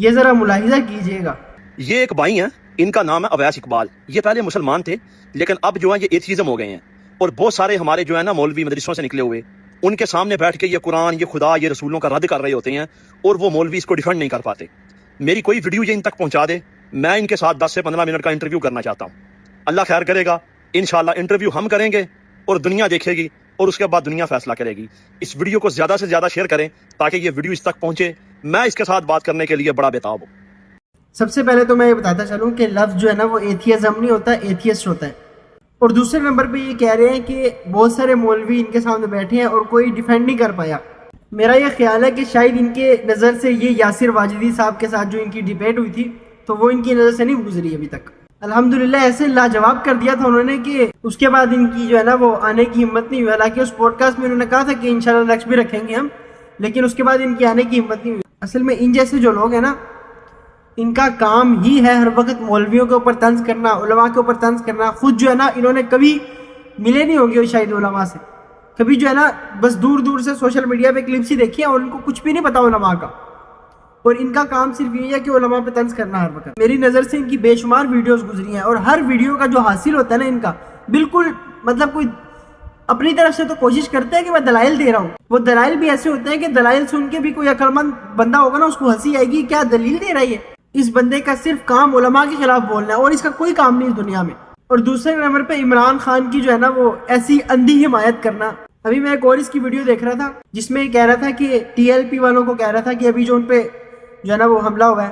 یہ ذرا ملاحظہ کیجئے گا. یہ ایک بھائی ہیں، ان کا نام ہے اویس اقبال. یہ پہلے مسلمان تھے لیکن اب جو ہے یہ ایتھیزم ہو گئے ہیں، اور بہت سارے ہمارے جو ہے نا مولوی مدرسوں سے نکلے ہوئے ان کے سامنے بیٹھ کے یہ قرآن، یہ خدا، یہ رسولوں کا رد کر رہے ہوتے ہیں، اور وہ مولوی اس کو ڈیفینڈ نہیں کر پاتے. میری کوئی ویڈیو یہ ان تک پہنچا دے، میں ان کے ساتھ 10 سے 15 منٹ کا انٹرویو کرنا چاہتا ہوں. اللہ خیر کرے گا، انشاءاللہ انٹرویو ہم کریں گے اور دنیا دیکھے گی، اور اس کے بعد دنیا فیصلہ کرے گی. اس ویڈیو کو زیادہ سے زیادہ شیئر کریں تاکہ یہ ویڈیو اس تک پہنچے. میں اس کے ساتھ بات کرنے کے لیے بڑا بےتاب ہوں. سب سے پہلے تو میں یہ بتاتا چلوں کہ لفظ جو ہے نا وہ ایتھیزم نہیں ہوتا، ایتھیسٹ ہوتا ہے. اور دوسرے نمبر پہ یہ کہہ رہے ہیں کہ بہت سارے مولوی ان کے سامنے بیٹھے ہیں اور کوئی ڈیفینڈ نہیں کر پایا. میرا یہ خیال ہے کہ شاید ان کے نظر سے یہ یاسر واجدی صاحب کے ساتھ جو ان کی ڈیبیٹ ہوئی تھی تو وہ ان کی نظر سے نہیں گزری ابھی تک. الحمدللہ ایسے لاجواب کر دیا تھا انہوں نے کہ اس کے بعد ان کی جو ہے نا وہ آنے کی ہمت نہیں ہوئی. حالانکہ اس پوڈ کاسٹ میں انہوں نے کہا تھا کہ انشاءاللہ نیکسٹ بھی رکھیں گے ہم، لیکن اس کے بعد ان کی آنے کی ہمت نہیں ہوئی. اصل میں ان جیسے جو لوگ ہیں نا، ان کا کام ہی ہے ہر وقت مولویوں کے اوپر طنز کرنا، علماء کے اوپر طنز کرنا. خود جو ہے نا انہوں نے کبھی ملے نہیں ہوں گے شاید علماء سے، کبھی جو ہے نا بس دور دور سے سوشل میڈیا پہ کلپس ہی دیکھی ہیں اور ان کو کچھ بھی نہیں پتا علماء کا. اور ان کا کام صرف یہ ہے کہ علماء پہ طنز کرنا ہر وقت. میری نظر سے ان کی بے شمار ویڈیوز گزری ہیں، اور ہر ویڈیو کا جو حاصل ہوتا ہے نا ان کا بالکل مطلب کوئی اپنی طرف سے تو کوشش کرتے ہیں کہ میں دلائل دے رہا ہوں. وہ دلائل بھی ایسے ہوتے ہیں کہ دلائل سن کے بھی کوئی عقلمند بندہ ہوگا نا اس کو ہنسی آئے گی، کیا دلیل دے رہا ہے. اس بندے کا صرف کام علماء کے خلاف بولنا ہے اور اس کا کوئی کام نہیں اس دنیا میں. اور دوسرے نمبر پہ عمران خان کی جو ہے نا وہ ایسی اندھی حمایت کرنا. ابھی میں ایک اور اس کی ویڈیو دیکھ رہا تھا جس میں یہ کہہ رہا تھا کہ ٹی ایل پی والوں کو کہہ رہا تھا کہ ابھی جو ان پہ جو ہے نا وہ حملہ ہوا ہے،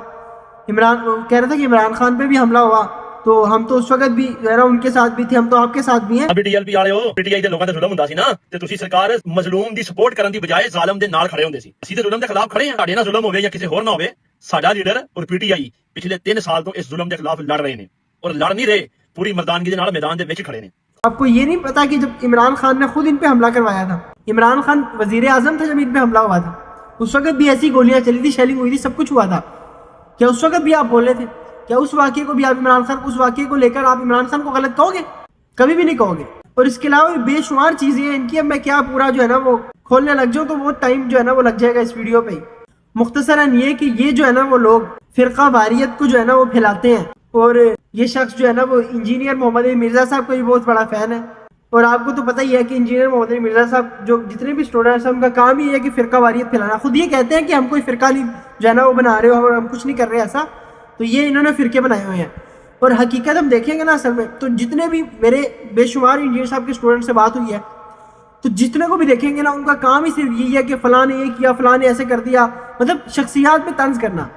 کہہ رہا تھا کہ عمران خان پہ بھی حملہ ہوا تو ہم تو اس وقت بھی جو ہے نا ان کے ساتھ بھی تھے، ہم تو آپ کے ساتھ بھی ہیں. ابھی ٹی ایل پی والے ہو، پی ٹی آئی دے لوکاں تے ظلم ہوندا سی نا تے تسی سرکار مظلوم دی سپورٹ کرن دی بجائے ظالم دے نال کھڑے ہوندے سی. اسی تے ظلم دے خلاف کھڑے ہیں. ساڈے نال ظلم ہوے یا کسی ہور نہ ہوے، ساڈا لیڈر اور پی ٹی آئی پچھلے 3 سال تو اس ظلم دے خلاف لڑ رہے ہیں، اور لڑ نہیں رہے، پوری مردانگی دے نال میدان دے وچ کھڑے ہیں. آپ کو یہ نہیں پتا کہ جب عمران خان نے خود ان پہ حملہ کروایا تھا، عمران خان وزیر اعظم تھا جب ان پہ حملہ ہوا تھا، اس وقت بھی ایسی گولیاں چلی تھی، شیلنگ ہوئی تھی، سب کچھ ہوا تھا. کیا اس وقت بھی آپ بولے تھے؟ کیا اس واقعے کو بھی آپ عمران خان اس واقعے کو لے کر آپ عمران خان کو غلط کہو گے؟ کبھی بھی نہیں کہو گے. اور اس کے علاوہ بے شمار چیزیں ہیں ان کی. اب میں کیا پورا جو ہے نا وہ کھولنے لگ جاؤں تو وہ ٹائم جو ہے نا وہ لگ جائے گا اس ویڈیو پہ ہی. مختصراً یہ کہ یہ جو ہے نا وہ لوگ فرقہ واریت کو جو ہے نا وہ پھیلاتے ہیں، اور یہ شخص جو ہے نا وہ انجینئر محمد علی مرزا صاحب کا بھی بہت بڑا فین ہے. اور آپ کو تو پتہ ہی ہے کہ انجینئر محمد علی مرزا صاحب جو جتنے بھی اسٹوڈنٹس ہیں ان کا کام ہی ہے کہ فرقہ واریت پھیلانا. خود یہ کہتے ہیں کہ ہم کوئی فرقہ نہیں جو ہے نا وہ بنا رہے ہو اور ہم کچھ نہیں کر رہے ایسا. تو یہ انہوں نے فرقے بنائے ہوئے ہیں. اور حقیقت ہم دیکھیں گے نا اصل میں تو جتنے بھی میرے بے شمار انجینئر صاحب کے اسٹوڈنٹ سے بات ہوئی ہے تو جتنے کو بھی دیکھیں گے نا ان کا کام ہی صرف یہی ہے کہ فلاں نے یہ کیا، فلاں نے ایسے کر دیا، مطلب شخصیات پہ طنز کرنا.